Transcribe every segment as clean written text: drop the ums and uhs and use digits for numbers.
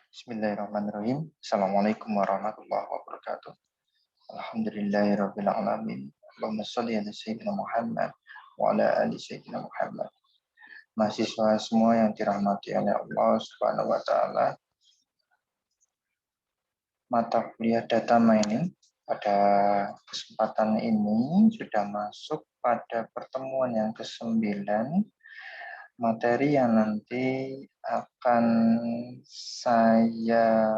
Bismillahirrahmanirrahim. Assalamualaikum warahmatullahi wabarakatuh. Alhamdulillahirabbil alamin. Allahumma shalli ala sayyidina Muhammad wa ala ali sayyidina Muhammad. Mahasiswa semua yang dirahmati oleh Allah Subhanahu wa taala. Mata kuliah data mining pada kesempatan ini sudah masuk pada pertemuan yang ke-9. Materi yang nanti akan saya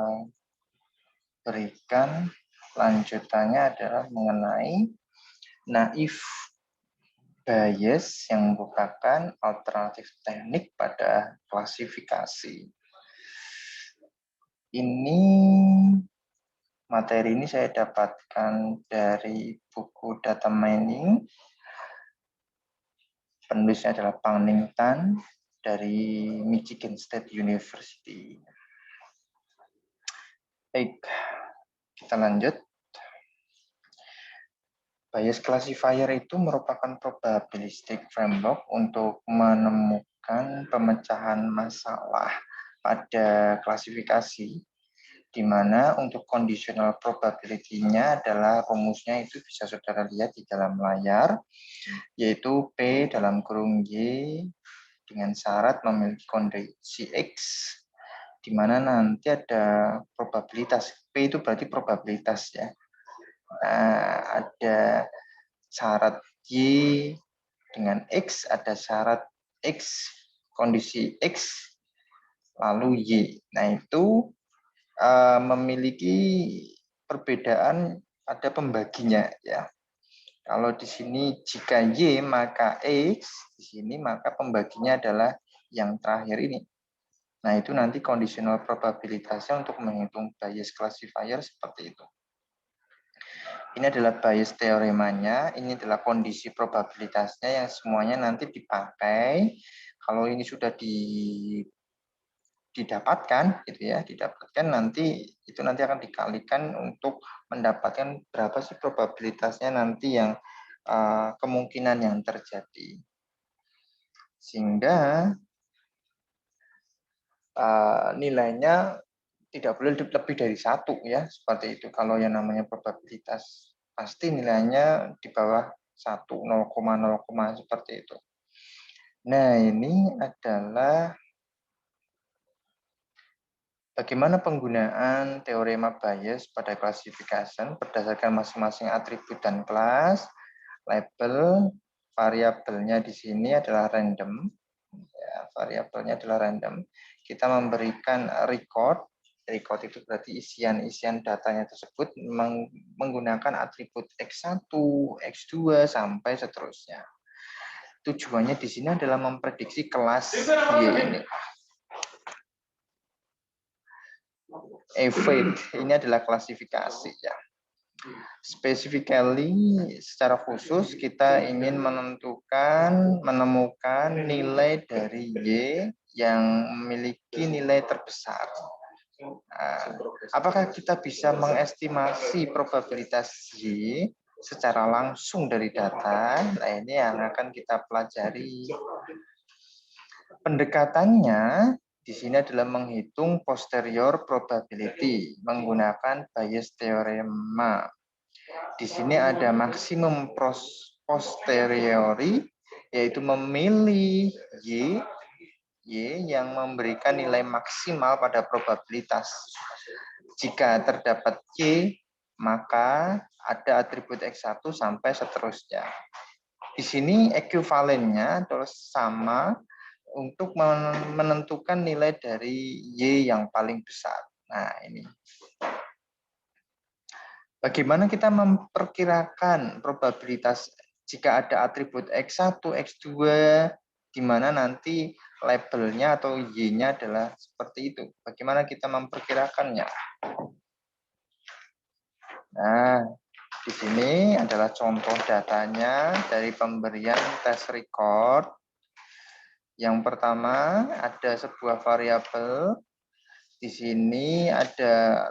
berikan lanjutannya adalah mengenai naive bias yang merupakan alternatif teknik pada klasifikasi. Materi ini saya dapatkan dari buku Data Mining. Penulisnya adalah Pang Ning Tan dari Michigan State University. Baik, kita lanjut. Bias classifier itu merupakan probabilistic framework untuk menemukan pemecahan masalah pada klasifikasi, di mana untuk conditional probability-nya adalah rumusnya itu bisa saudara lihat di dalam layar, yaitu P dalam kurung Y dengan syarat memiliki kondisi X, di mana nanti ada probabilitas. P itu berarti probabilitas ya. Nah, ada syarat Y dengan X, ada syarat X, kondisi X, lalu Y. Nah, itu memiliki perbedaan pada pembaginya ya. Kalau di sini jika Y maka X, di sini maka pembaginya adalah yang terakhir ini. Nah, itu nanti conditional probabilitasnya untuk menghitung bias classifier seperti itu. Ini adalah bias teoremanya, ini adalah kondisi probabilitasnya yang semuanya nanti dipakai. Kalau ini sudah didapatkan gitu ya, nanti itu nanti akan dikalikan untuk mendapatkan berapa sih probabilitasnya nanti yang kemungkinan yang terjadi. Sehingga nilainya tidak boleh lebih dari 1 ya, seperti itu. Kalau yang namanya probabilitas pasti nilainya di bawah 1, 0,0 seperti itu. Nah, ini adalah bagaimana penggunaan teorema bias pada classification berdasarkan masing-masing atribut dan kelas. Label variabelnya di sini adalah random. Ya, variabelnya adalah random. Kita memberikan record itu berarti isian datanya tersebut menggunakan atribut X1, X2 sampai seterusnya. Tujuannya di sini adalah memprediksi kelas Y ini. Evade ini adalah klasifikasi ya. Specifically secara khusus kita ingin menemukan nilai dari Y yang memiliki nilai terbesar. Apakah kita bisa mengestimasi probabilitas Y secara langsung dari data? Nah, ini yang akan kita pelajari. Pendekatannya di sini adalah menghitung posterior probability menggunakan bias teorema. Di sini ada maksimum posteriori, yaitu memilih Y yang memberikan nilai maksimal pada probabilitas. Jika terdapat Y, maka ada atribut X1 sampai seterusnya. Di sini ekuivalennya adalah sama untuk menentukan nilai dari Y yang paling besar. Nah, ini. Bagaimana kita memperkirakan probabilitas jika ada atribut X1, X2, di mana nanti labelnya atau Y-nya adalah seperti itu. Bagaimana kita memperkirakannya? Nah, di sini adalah contoh datanya dari pemberian tes record. Yang pertama ada sebuah variabel. Di sini ada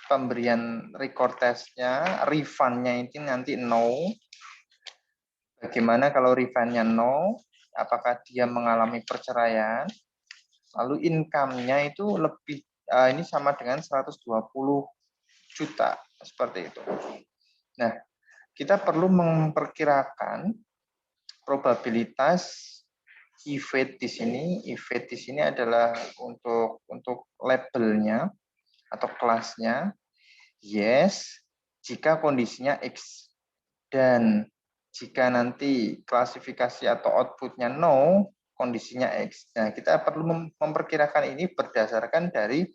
pemberian record testnya, refund-nya ini nanti no. Bagaimana kalau refund-nya no? Apakah dia mengalami perceraian? Lalu income-nya itu lebih, ini sama dengan 120 juta, seperti itu. Nah, kita perlu memperkirakan probabilitas evade di sini. Evade di sini adalah untuk labelnya atau kelasnya yes jika kondisinya X, dan jika nanti klasifikasi atau outputnya no, kondisinya X. Nah, kita perlu memperkirakan ini berdasarkan dari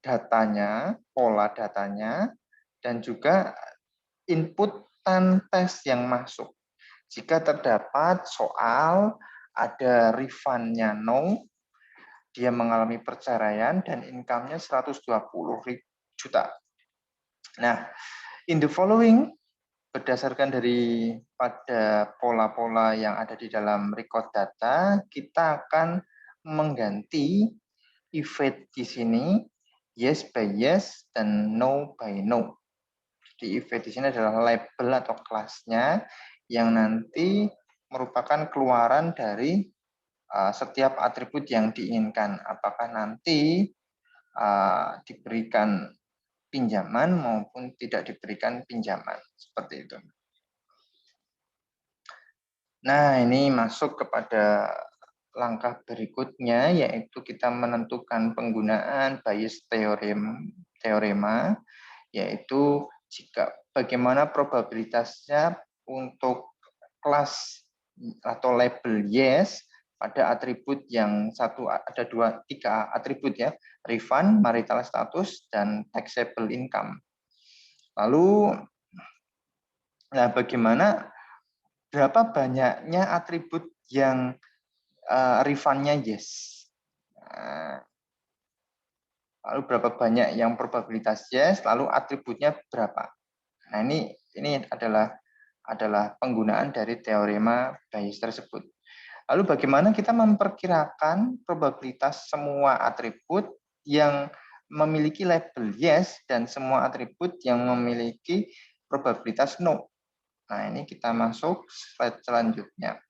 datanya, pola datanya, dan juga inputan tes yang masuk. Jika terdapat soal ada refund-nya no, dia mengalami perceraian dan income-nya 120 juta. Nah, in the following, berdasarkan dari pada pola-pola yang ada di dalam record data, kita akan mengganti evade di sini yes by yes dan no by no. Di evade di sini adalah label atau kelasnya yang nanti merupakan keluaran dari setiap atribut yang diinginkan. Apakah nanti diberikan pinjaman maupun tidak diberikan pinjaman, seperti itu. Nah, ini masuk kepada langkah berikutnya, yaitu kita menentukan penggunaan Bayes teorema, yaitu jika bagaimana probabilitasnya untuk kelas atau label yes pada atribut yang ada tiga atribut ya, refund, marital status, dan taxable income. Lalu, nah bagaimana berapa banyaknya atribut yang refund-nya yes? Lalu berapa banyak yang probabilitas yes? Lalu atributnya berapa? Nah ini adalah penggunaan dari teorema Bayes tersebut. Lalu bagaimana kita memperkirakan probabilitas semua atribut yang memiliki label yes dan semua atribut yang memiliki probabilitas no. Nah, ini kita masuk slide selanjutnya.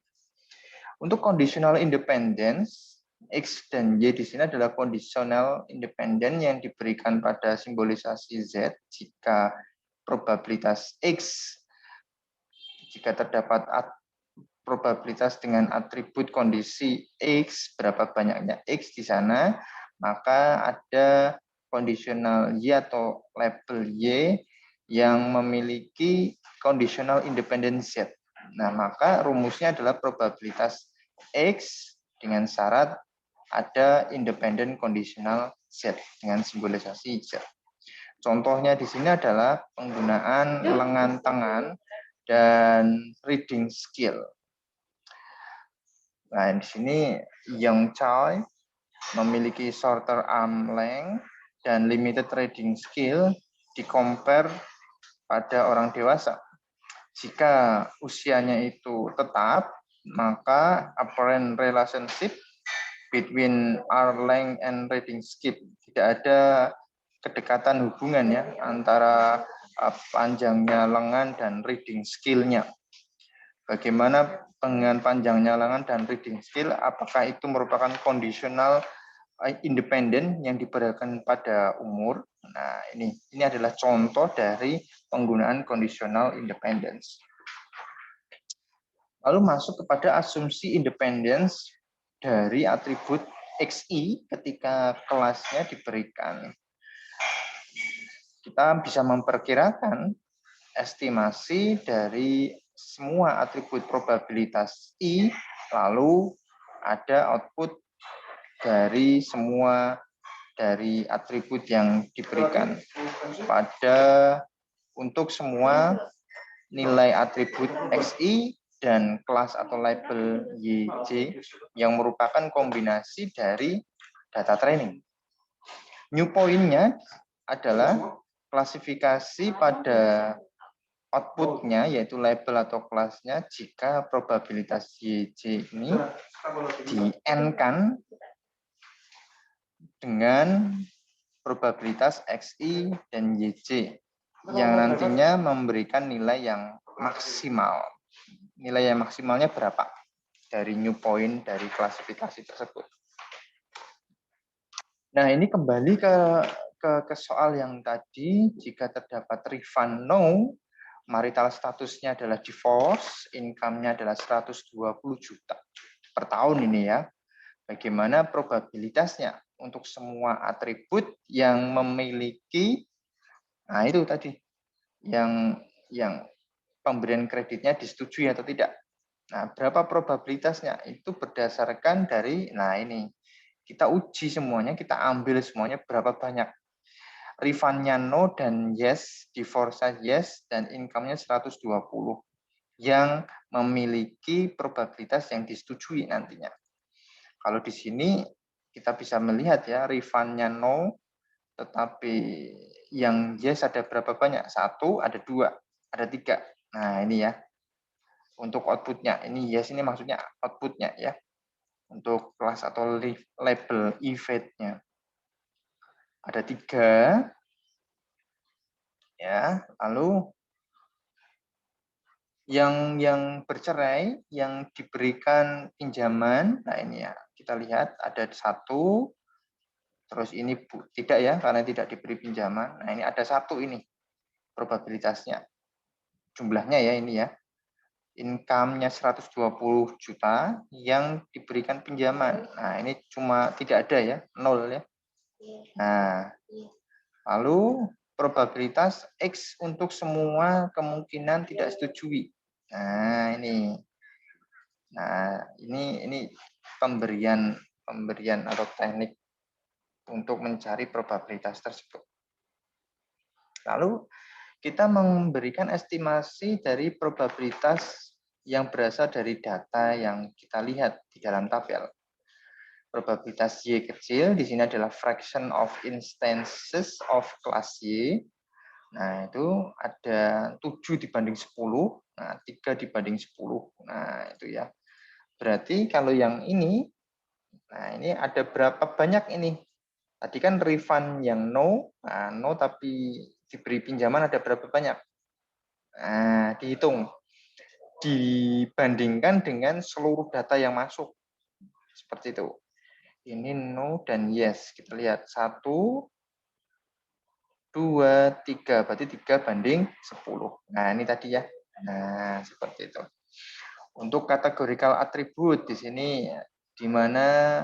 Untuk conditional independence, X dan Y di sini adalah conditional independent yang diberikan pada simbolisasi Z jika probabilitas X, jika terdapat probabilitas dengan atribut kondisi X, berapa banyaknya X di sana, maka ada conditional Y atau label Y yang memiliki conditional independent Z. Nah, maka rumusnya adalah probabilitas X dengan syarat ada independent conditional Z dengan simbolisasi Z. Contohnya di sini adalah penggunaan lengan tangan dan reading skill. Nah, di sini Young Choi memiliki shorter arm length dan limited reading skill di-compare pada orang dewasa. Jika usianya itu tetap, maka apparent relationship between arm length and reading skill, tidak ada kedekatan hubungan ya antara panjangnya lengan dan reading skill-nya. Bagaimana dengan panjangnya lengan dan reading skill, apakah itu merupakan conditional independent yang diberikan pada umur? Nah, ini adalah contoh dari penggunaan conditional independence. Lalu masuk kepada asumsi independence dari atribut XI ketika kelasnya diberikan. Kita bisa memperkirakan estimasi dari semua atribut probabilitas I, lalu ada output dari semua dari atribut yang diberikan untuk semua nilai atribut XI dan kelas atau label YJ yang merupakan kombinasi dari data training. New point-nya adalah klasifikasi pada outputnya, yaitu label atau kelasnya, jika probabilitas YJ ini di-N-kan dengan probabilitas XI dan YJ yang nantinya memberikan nilai yang maksimal. Nilai yang maksimalnya berapa dari new point dari klasifikasi tersebut. Nah, ini kembali ke soal yang tadi, jika terdapat refund no, marital statusnya adalah divorce, income-nya adalah 120 juta per tahun ini ya. Bagaimana probabilitasnya untuk semua atribut yang memiliki, nah itu tadi, yang pemberian kreditnya disetujui atau tidak. Nah, berapa probabilitasnya? Itu berdasarkan dari, nah ini, kita uji semuanya, kita ambil semuanya berapa banyak. Refund-nya no dan yes, divorce yes, dan income-nya 120 yang memiliki probabilitas yang disetujui nantinya. Kalau di sini kita bisa melihat ya, refund-nya no, tetapi yang yes ada berapa banyak? 1, ada 2, ada 3. Nah ini ya, untuk outputnya. Ini yes, ini maksudnya outputnya ya. Untuk kelas atau label event-nya. Ada 3. Ya, lalu yang bercerai, yang diberikan pinjaman, nah ini ya, kita lihat ada 1, terus ini tidak ya, karena tidak diberi pinjaman. Nah ini ada 1 ini, probabilitasnya. Jumlahnya ya ini ya. Income-nya 120 juta yang diberikan pinjaman. Nah, ini cuma tidak ada ya, 0 ya. Nah, lalu probabilitas X untuk semua kemungkinan tidak setujui. Nah, ini. Nah, ini pemberian atau teknik untuk mencari probabilitas tersebut. Lalu kita memberikan estimasi dari probabilitas yang berasal dari data yang kita lihat di dalam tabel. Probabilitas Y kecil, di sini adalah fraction of instances of class Y. Nah, itu ada 7 dibanding 10, nah 3 dibanding 10. Nah, itu ya. Berarti kalau yang ini, nah ini ada berapa banyak ini? Tadi kan refund yang no, nah, no tapi diberi pinjaman ada berapa banyak? Nah, dihitung. Dibandingkan dengan seluruh data yang masuk. Seperti itu. Ini no dan yes. Kita lihat 1, 2, 3. Berarti 3 banding 10. Nah, ini tadi ya. Nah, seperti itu. Untuk kategorikal atribut di sini di mana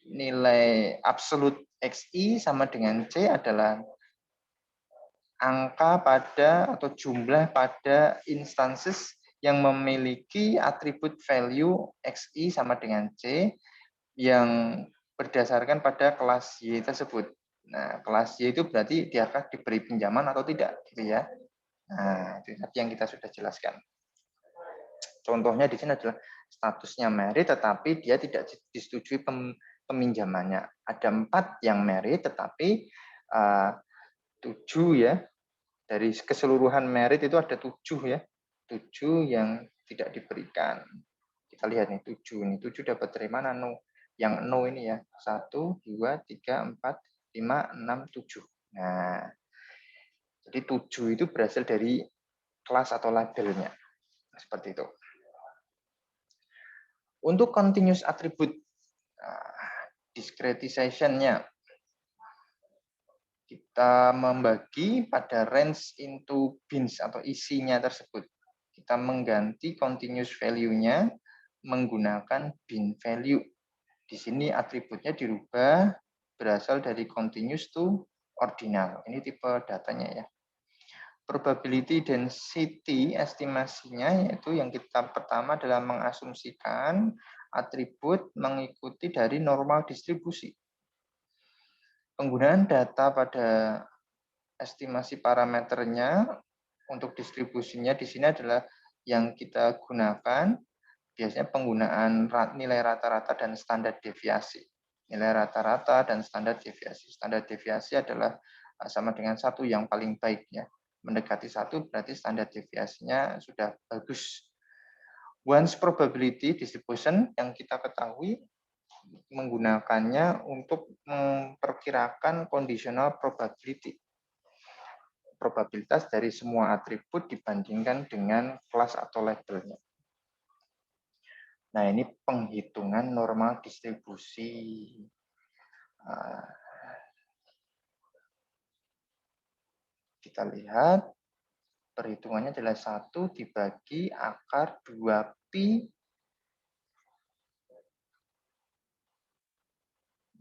nilai absolut XI sama dengan C adalah angka pada atau jumlah pada instances yang memiliki atribut value XI sama dengan C yang berdasarkan pada kelas Y tersebut. Nah, kelas Y itu berarti dia akan diberi pinjaman atau tidak, gitu ya. Nah, itu tadi yang kita sudah jelaskan. Contohnya di sini adalah statusnya merit, tetapi dia tidak disetujui peminjamannya. Ada 4 yang merit, tetapi 7 ya, dari keseluruhan merit itu ada 7 ya, 7 yang tidak diberikan. Kita lihat nih 7 ini, 7 dapat dari mana? No. Yang no ini ya, 1, 2, 3, 4, 5, 6, 7. Nah, jadi 7 itu berasal dari kelas atau labelnya. Seperti itu. Untuk continuous attribute, discretization-nya, kita membagi pada range into bins atau isinya tersebut. Kita mengganti continuous value-nya menggunakan bin value. Di sini atributnya dirubah berasal dari continuous to ordinal. Ini tipe datanya ya. Probability density estimasinya yaitu yang kita pertama adalah mengasumsikan atribut mengikuti dari normal distribusi. Penggunaan data pada estimasi parameternya untuk distribusinya di sini adalah yang kita gunakan biasanya penggunaan nilai rata-rata dan standar deviasi. Nilai rata-rata dan standar deviasi. Standar deviasi adalah sama dengan 1 yang paling baik ya. Mendekati 1 berarti standar deviasinya sudah bagus. Once probability distribution yang kita ketahui menggunakannya untuk memperkirakan conditional probability. Probabilitas dari semua atribut dibandingkan dengan kelas atau labelnya. Nah, ini penghitungan normal distribusi. kita lihat perhitungannya adalah 1 dibagi akar 2pi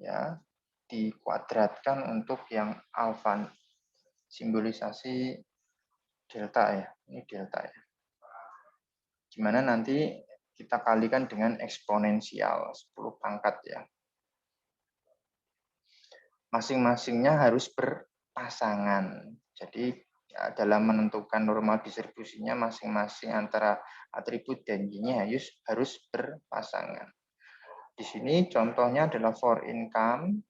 ya, dikuadratkan untuk yang alfa, simbolisasi delta ya. Ini delta ya. Gimana nanti kita kalikan dengan eksponensial 10 pangkat ya. Masing-masingnya harus berpasangan. Jadi ya, dalam menentukan normal distribusinya masing-masing antara atribut dan y-nya harus berpasangan. Di sini contohnya adalah for income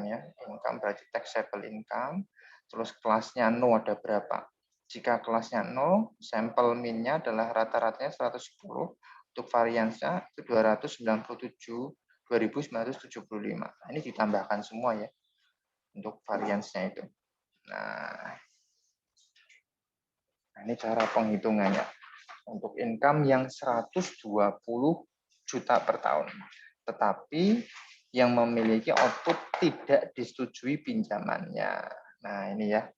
ya, income berarti taxable income, terus kelasnya 0 ada berapa? Jika kelasnya 0, sampel min-nya adalah rata-ratanya 110, untuk variansnya itu 297.975. Nah, ini ditambahkan semua ya untuk variansnya itu. Nah, ini cara penghitungannya. Untuk income yang 120 juta per tahun. Tetapi yang memiliki output tidak disetujui pinjamannya. Nah, ini ya.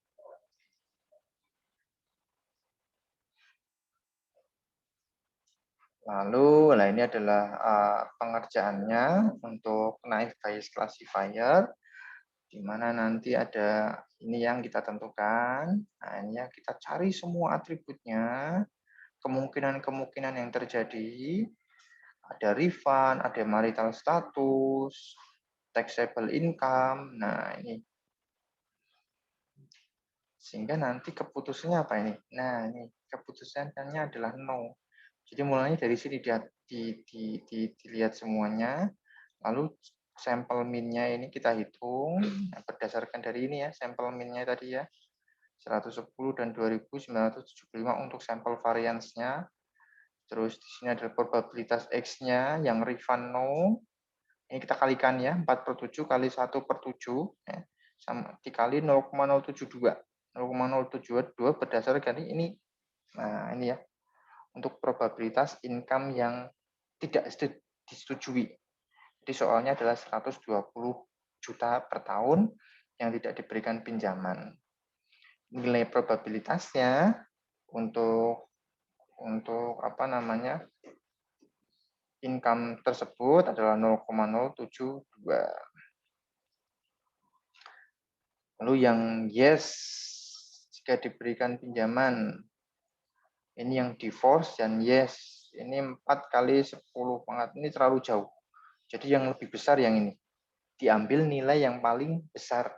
Lalu, nah ini adalah pengerjaannya untuk naive Bayes classifier, di mana nanti ada ini yang kita tentukan. Nah, ini ya kita cari semua atributnya, kemungkinan-kemungkinan yang terjadi, ada refund, ada marital status, taxable income. Nah, ini. Sehingga nanti keputusannya apa ini? Nah, ini keputusannya adalah no. Jadi mulanya dari sini dilihat semuanya, lalu sampel min-nya ini kita hitung, berdasarkan dari ini ya, sampel min-nya tadi ya, 110 dan 2.975 untuk sampel variance-nya. Terus di sini ada probabilitas X-nya yang refund no. Ini kita kalikan ya, 4/7 kali 1/7 ya, sama dikali 0,072. 0,072 berdasarkan ini. Nah, ini ya. Untuk probabilitas income yang tidak disetujui. Jadi soalnya adalah 120 juta per tahun yang tidak diberikan pinjaman. Nilai probabilitasnya untuk apa namanya? Income tersebut adalah 0,072. Lalu yang yes jika diberikan pinjaman, ini yang divorce dan yes, ini 4 kali 10 pangkat, ini terlalu jauh. Jadi yang lebih besar yang ini. Diambil nilai yang paling besar.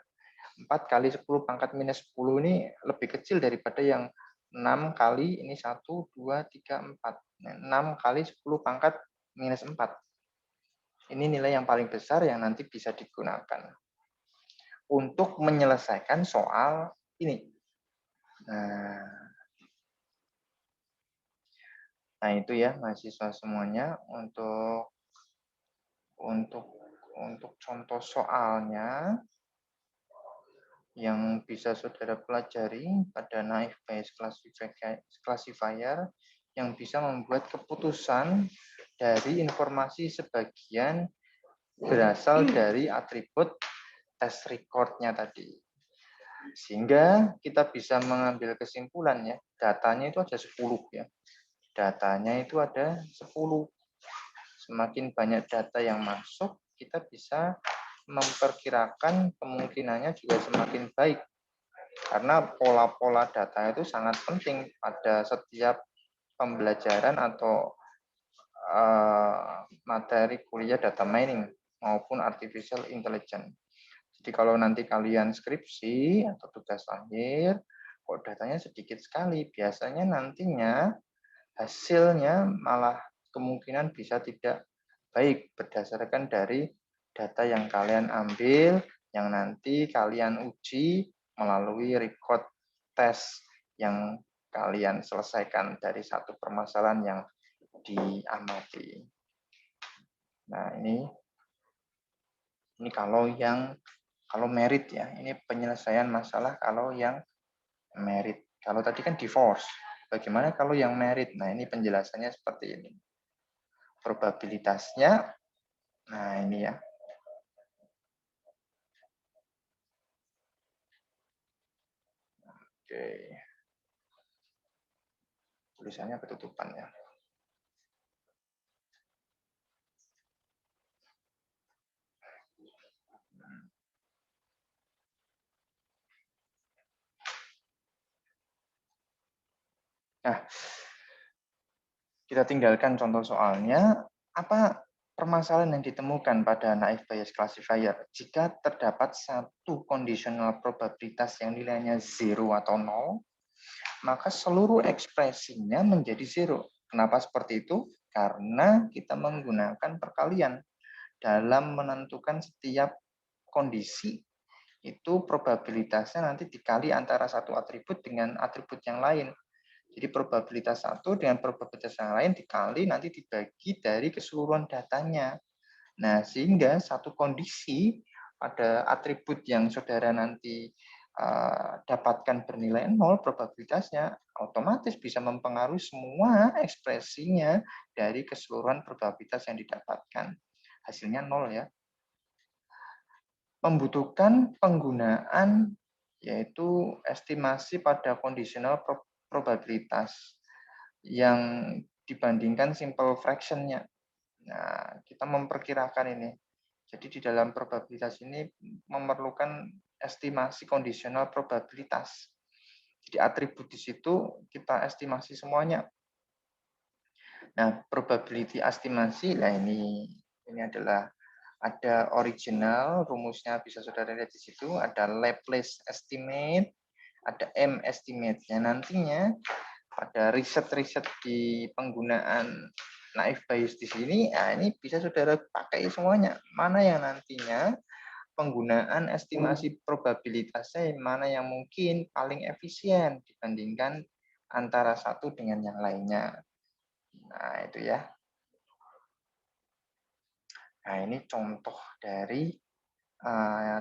4 kali 10 pangkat minus 10 ini lebih kecil daripada yang 6 kali, ini 1, 2, 3, 4. 6 kali 10 pangkat minus 4. Ini nilai yang paling besar yang nanti bisa digunakan untuk menyelesaikan soal ini. Nah itu ya mahasiswa semuanya untuk contoh soalnya yang bisa saudara pelajari pada naive Bayes classifier yang bisa membuat keputusan dari informasi sebagian berasal dari atribut test record-nya tadi. Sehingga kita bisa mengambil kesimpulan ya, datanya itu ada 10 ya. Datanya itu ada 10. Semakin banyak data yang masuk, kita bisa memperkirakan kemungkinannya juga semakin baik. Karena pola-pola data itu sangat penting pada setiap pembelajaran atau materi kuliah data mining maupun artificial intelligence. Jadi kalau nanti kalian skripsi atau tugas akhir, kok datanya sedikit sekali, biasanya nantinya hasilnya malah kemungkinan bisa tidak baik berdasarkan dari data yang kalian ambil, yang nanti kalian uji melalui record test yang kalian selesaikan dari satu permasalahan yang diamati. Nah, ini kalau merit ya, ini penyelesaian masalah kalau yang merit. Kalau tadi kan divorce, bagaimana kalau yang merit? Nah, ini penjelasannya seperti ini. Probabilitasnya, nah ini ya. Oke. Tulisannya ketutupan ya. Nah, kita tinggalkan contoh soalnya. Apa permasalahan yang ditemukan pada naive Bayes classifier? Jika terdapat satu conditional probabilitas yang nilainya 0 atau 0, maka seluruh ekspresinya menjadi 0. Kenapa seperti itu? Karena kita menggunakan perkalian dalam menentukan setiap kondisi. Itu probabilitasnya nanti dikali antara satu atribut dengan atribut yang lain. Jadi probabilitas satu dengan probabilitas yang lain dikali nanti dibagi dari keseluruhan datanya. Nah, sehingga satu kondisi pada atribut yang saudara nanti dapatkan bernilai 0 probabilitasnya otomatis bisa mempengaruhi semua ekspresinya dari keseluruhan probabilitas yang didapatkan. Hasilnya 0 ya. Membutuhkan penggunaan yaitu estimasi pada conditional probabilitas yang dibandingkan simple fraction-nya. Nah, kita memperkirakan ini. Jadi di dalam probabilitas ini memerlukan estimasi kondisional probabilitas. Jadi atribut di situ kita estimasi semuanya. Nah, probability estimasi, nah ini adalah ada original, rumusnya bisa saudara lihat di situ, ada Laplace estimate, ada M estimate. Ya, nantinya pada riset-riset di penggunaan naive Bayes di sini, nah ini bisa saudara pakai semuanya. Mana yang nantinya penggunaan estimasi probabilitasnya, mana yang mungkin paling efisien dibandingkan antara satu dengan yang lainnya. Nah, itu ya. Nah, ini contoh dari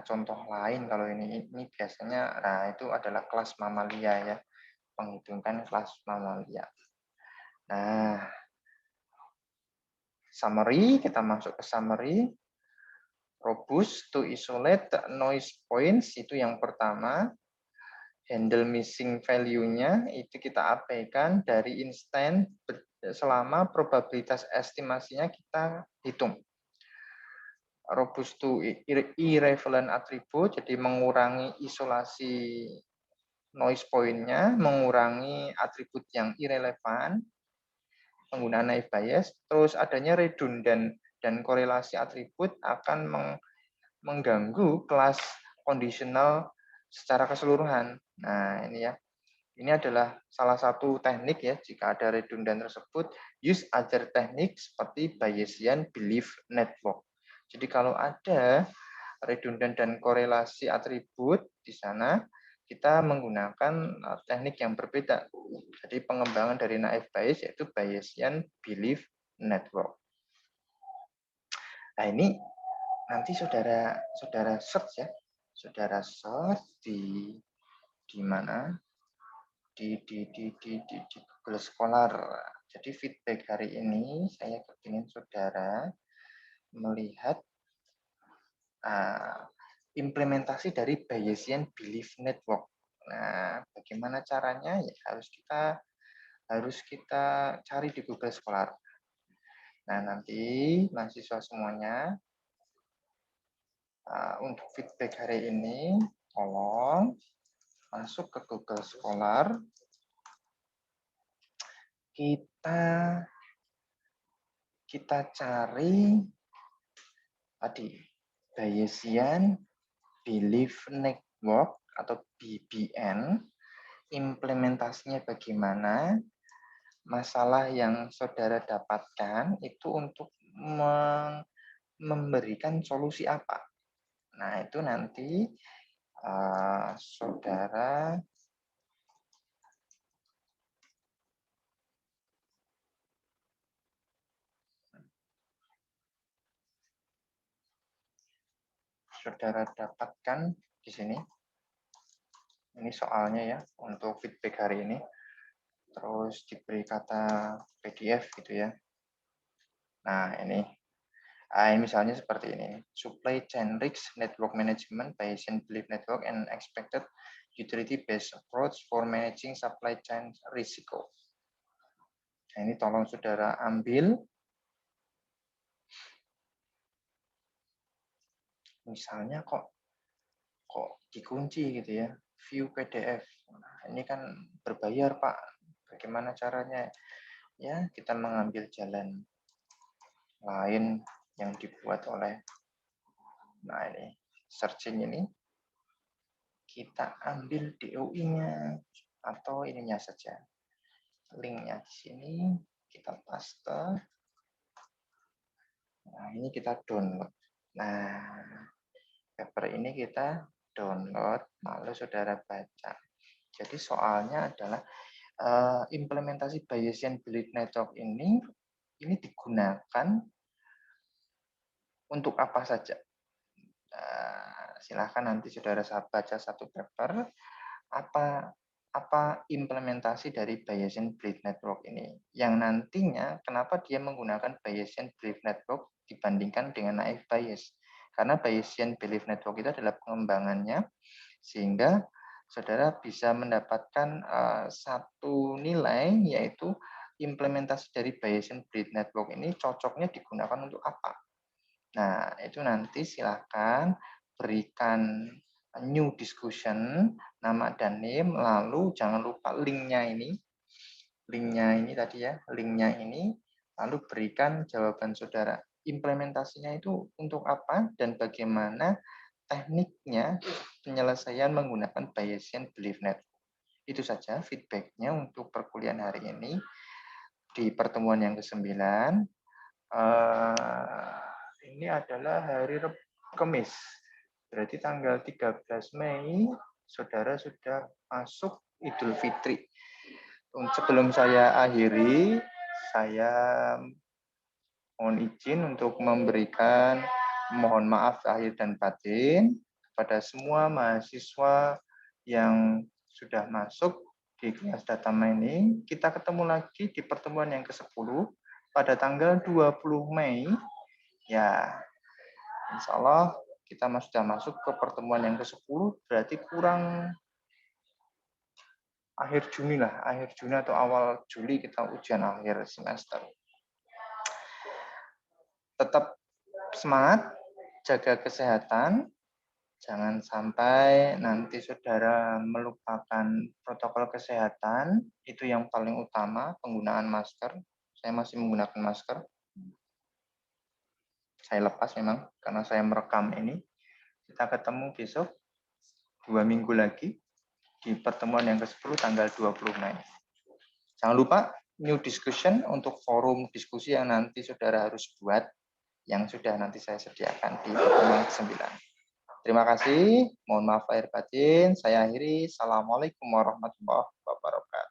contoh lain. Kalau ini biasanya, nah itu adalah kelas mamalia ya, penghitungkan kelas mamalia. Nah, summary, kita masuk ke summary. Robust to isolate noise points, itu yang pertama. Handle missing value-nya, itu kita abaikan dari instant selama probabilitas estimasinya kita hitung. Robust to irrelevant attribute, jadi mengurangi isolasi noise point-nya, mengurangi atribut yang irrelevan, penggunaan naive Bayes, terus adanya redundant dan korelasi atribut akan mengganggu kelas kondisional secara keseluruhan. Nah, ini ya. Ini adalah salah satu teknik ya, jika ada redundant tersebut, use other teknik seperti Bayesian belief network. Jadi kalau ada redundant dan korelasi atribut di sana, kita menggunakan teknik yang berbeda. Jadi pengembangan dari naive Bayes yaitu Bayesian belief network. Nah, ini nanti saudara search ya. Saudara search di mana? Di Google Scholar. Jadi feedback hari ini saya ingin saudara melihat implementasi dari Bayesian belief network. Nah, bagaimana caranya? Ya harus kita cari di Google Scholar. Nah, nanti mahasiswa semuanya untuk feedback hari ini tolong masuk ke Google Scholar. Kita cari tadi Bayesian Belief Network atau BBN, implementasinya bagaimana, masalah yang saudara dapatkan itu untuk memberikan solusi apa. Nah, itu nanti saudara dapatkan di sini. Ini soalnya ya untuk feedback hari ini. Terus diberi kata PDF gitu ya. Nah, ini Misalnya seperti ini, supply chain risk network management Bayesian belief network and expected utility-based approach for managing supply chain risiko. Nah, ini tolong saudara ambil. Misalnya kok dikunci gitu ya, view PDF. Nah, ini kan berbayar Pak. Bagaimana caranya? Ya, kita mengambil jalan lain yang dibuat oleh, nah ini, searching ini, kita ambil DOI-nya atau ininya saja. Linknya di sini, kita paste. Nah, ini kita download. Nah, paper ini kita download, lalu saudara baca. Jadi soalnya adalah implementasi Bayesian belief network ini digunakan untuk apa saja. Silahkan nanti saudara baca satu paper apa implementasi dari Bayesian belief network ini. Yang nantinya kenapa dia menggunakan Bayesian belief network dibandingkan dengan naive Bayes. Karena Bayesian belief network itu adalah pengembangannya sehingga saudara bisa mendapatkan satu nilai, yaitu implementasi dari Bayesian belief network ini cocoknya digunakan untuk apa. Nah, itu nanti silahkan berikan new discussion, nama dan name, lalu jangan lupa linknya ini tadi ya, linknya ini, lalu berikan jawaban saudara. Implementasinya itu untuk apa dan bagaimana tekniknya penyelesaian menggunakan Bayesian belief network. Itu saja feedbacknya untuk perkuliahan hari ini. Di pertemuan yang ke-9, ini adalah hari Kamis. Berarti tanggal 13 Mei, saudara sudah masuk Idul Fitri. Sebelum saya akhiri, saya mohon izin untuk memberikan mohon maaf lahir dan batin kepada semua mahasiswa yang sudah masuk di kelas data mining. Kita ketemu lagi di pertemuan yang ke-10 pada tanggal 20 Mei. Ya, insya Allah kita sudah masuk ke pertemuan yang ke-10, berarti kurang akhir Juni lah, akhir Juni atau awal Juli kita ujian akhir semester. Tetap semangat, jaga kesehatan, jangan sampai nanti saudara melupakan protokol kesehatan, itu yang paling utama, penggunaan masker. Saya masih menggunakan masker. Saya lepas memang, karena saya merekam ini. Kita ketemu besok, 2 minggu lagi, di pertemuan yang ke-10 tanggal 20 Mei. Jangan lupa, new discussion untuk forum diskusi yang nanti saudara harus buat, yang sudah nanti saya sediakan di pertemuan ke-9. Terima kasih, mohon maaf lahir batin, saya akhiri. Assalamualaikum warahmatullahi wabarakatuh.